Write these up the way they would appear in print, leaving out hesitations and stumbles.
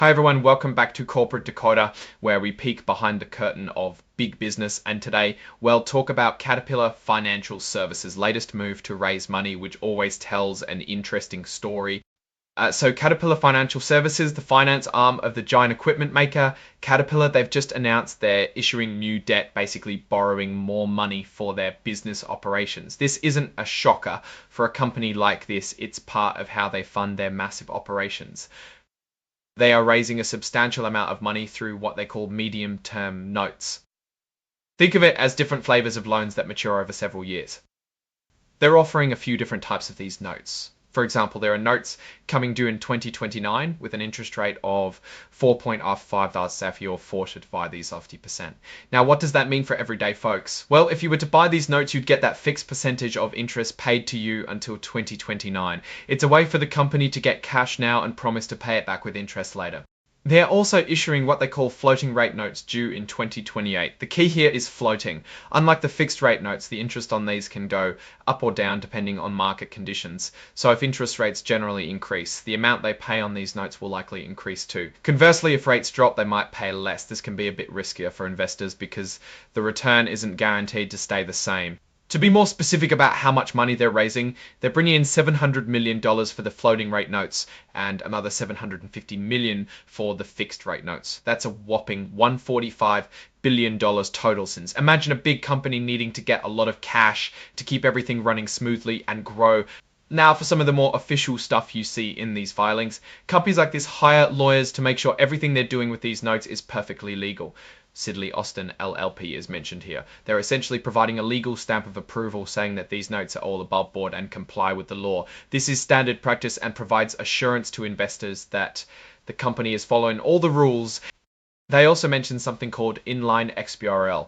Hi everyone, welcome back to Corporate Decoder, where we peek behind the curtain of big business, and today we'll talk about Caterpillar Financial Services' latest move to raise money, which always tells an interesting story. So Caterpillar Financial Services, the finance arm of the giant equipment maker Caterpillar, they've just announced they're issuing new debt, basically borrowing more money for their business operations. This isn't a shocker for a company like this. It's part of how they fund their massive operations. They are raising a substantial amount of money through what they call medium-term notes. Think of it as different flavors of loans that mature over several years. They're offering a few different types of these notes. For example, there are notes coming due in 2029 with an interest rate of 4.5% if you're forced to buy these 50%. Now, what does that mean for everyday folks? Well, if you were to buy these notes, you'd get that fixed percentage of interest paid to you until 2029. It's a way for the company to get cash now and promise to pay it back with interest later. They're also issuing what they call floating rate notes due in 2028. The key here is floating. Unlike the fixed rate notes, the interest on these can go up or down depending on market conditions. So if interest rates generally increase, the amount they pay on these notes will likely increase too. Conversely, if rates drop, they might pay less. This can be a bit riskier for investors because the return isn't guaranteed to stay the same. To be more specific about how much money they're raising, they're bringing in $700 million for the floating rate notes and another $750 million for the fixed rate notes. That's a whopping $145 billion total. Since imagine a big company needing to get a lot of cash to keep everything running smoothly and grow. Now, for some of the more official stuff you see in these filings, companies like this hire lawyers to make sure everything they're doing with these notes is perfectly legal. Sidley Austin LLP is mentioned here. They're essentially providing a legal stamp of approval saying that these notes are all above board and comply with the law. This is standard practice and provides assurance to investors that the company is following all the rules. They also mention something called inline XBRL.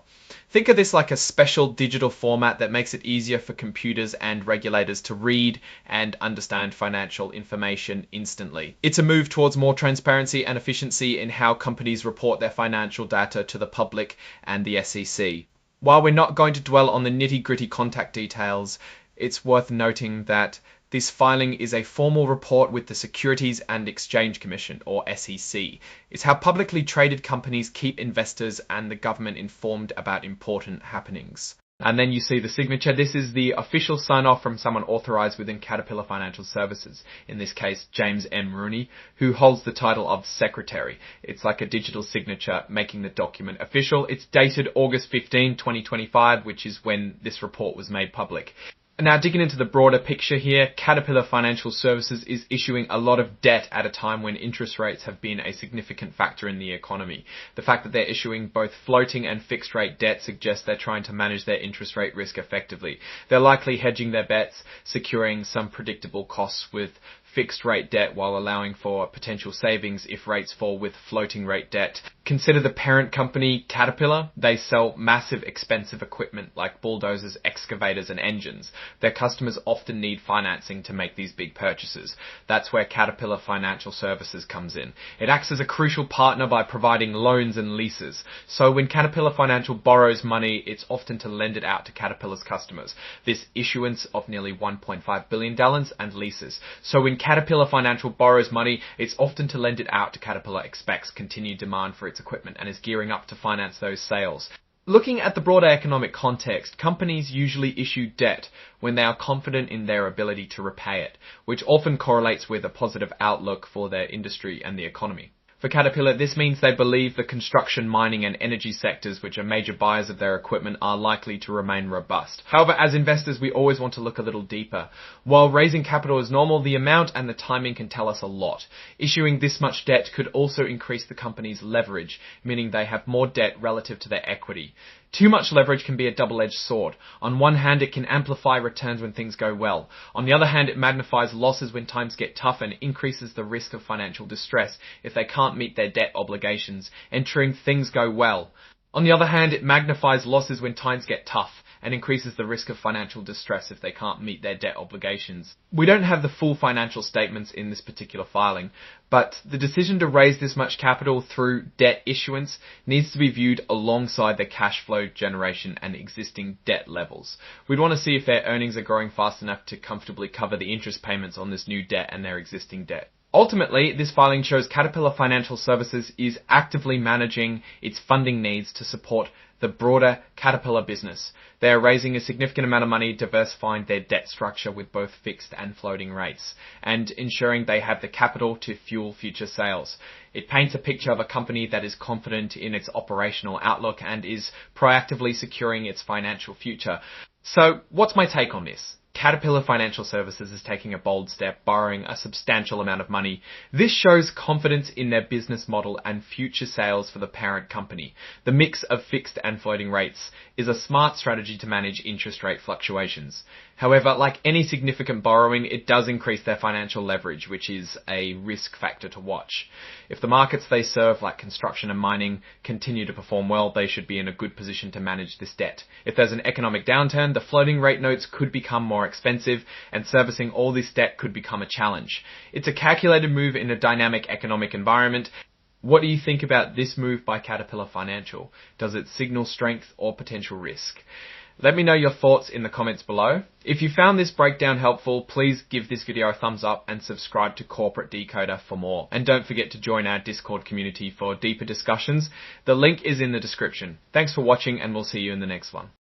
Think of this like a special digital format that makes it easier for computers and regulators to read and understand financial information instantly. It's a move towards more transparency and efficiency in how companies report their financial data to the public and the SEC. While we're not going to dwell on the nitty-gritty contact details, it's worth noting that this filing is a formal report with the Securities and Exchange Commission, or SEC. It's how publicly traded companies keep investors and the government informed about important happenings. And then you see the signature. This is the official sign-off from someone authorized within Caterpillar Financial Services, in this case James M. Rooney, who holds the title of Secretary. It's like a digital signature making the document official. It's dated August 15, 2025, which is when this report was made public. Now, digging into the broader picture here, Caterpillar Financial Services is issuing a lot of debt at a time when interest rates have been a significant factor in the economy. The fact that they're issuing both floating and fixed rate debt suggests they're trying to manage their interest rate risk effectively. They're likely hedging their bets, securing some predictable costs with fixed rate debt while allowing for potential savings if rates fall with floating rate debt. Consider the parent company, Caterpillar. They sell massive expensive equipment like bulldozers, excavators and engines. Their customers often need financing to make these big purchases. That's where Caterpillar Financial Services comes in. It acts as a crucial partner by providing loans and leases. So when Caterpillar Financial borrows money, it's often to lend it out to Caterpillar's customers. This issuance of nearly $1.5 billion and leases. So when Caterpillar Financial borrows money, it's often to lend it out to Caterpillar expects continued demand for its equipment and is gearing up to finance those sales. Looking at the broader economic context, companies usually issue debt when they are confident in their ability to repay it, which often correlates with a positive outlook for their industry and the economy. For Caterpillar, this means they believe the construction, mining and energy sectors, which are major buyers of their equipment, are likely to remain robust. However, as investors, we always want to look a little deeper. While raising capital is normal, the amount and the timing can tell us a lot. Issuing this much debt could also increase the company's leverage, meaning they have more debt relative to their equity. Too much leverage can be a double-edged sword. On one hand, it can amplify returns when things go well. On the other hand, it magnifies losses when times get tough and increases the risk of financial distress if they can't meet their debt obligations, entering things go well. On the other hand, it magnifies losses when times get tough and increases the risk of financial distress if they can't meet their debt obligations. We don't have the full financial statements in this particular filing, but the decision to raise this much capital through debt issuance needs to be viewed alongside their cash flow generation and existing debt levels. We'd want to see if their earnings are growing fast enough to comfortably cover the interest payments on this new debt and their existing debt. Ultimately, this filing shows Caterpillar Financial Services is actively managing its funding needs to support the broader Caterpillar business. They are raising a significant amount of money, diversifying their debt structure with both fixed and floating rates, and ensuring they have the capital to fuel future sales. It paints a picture of a company that is confident in its operational outlook and is proactively securing its financial future. So, what's my take on this? Caterpillar Financial Services is taking a bold step, borrowing a substantial amount of money. This shows confidence in their business model and future sales for the parent company. The mix of fixed and floating rates is a smart strategy to manage interest rate fluctuations. However, like any significant borrowing, it does increase their financial leverage, which is a risk factor to watch. If the markets they serve, like construction and mining, continue to perform well, they should be in a good position to manage this debt. If there's an economic downturn, the floating rate notes could become more expensive, and servicing all this debt could become a challenge. It's a calculated move in a dynamic economic environment. What do you think about this move by Caterpillar Financial? Does it signal strength or potential risk? Let me know your thoughts in the comments below. If you found this breakdown helpful, please give this video a thumbs up and subscribe to Corporate Decoder for more. And don't forget to join our Discord community for deeper discussions. The link is in the description. Thanks for watching, and we'll see you in the next one.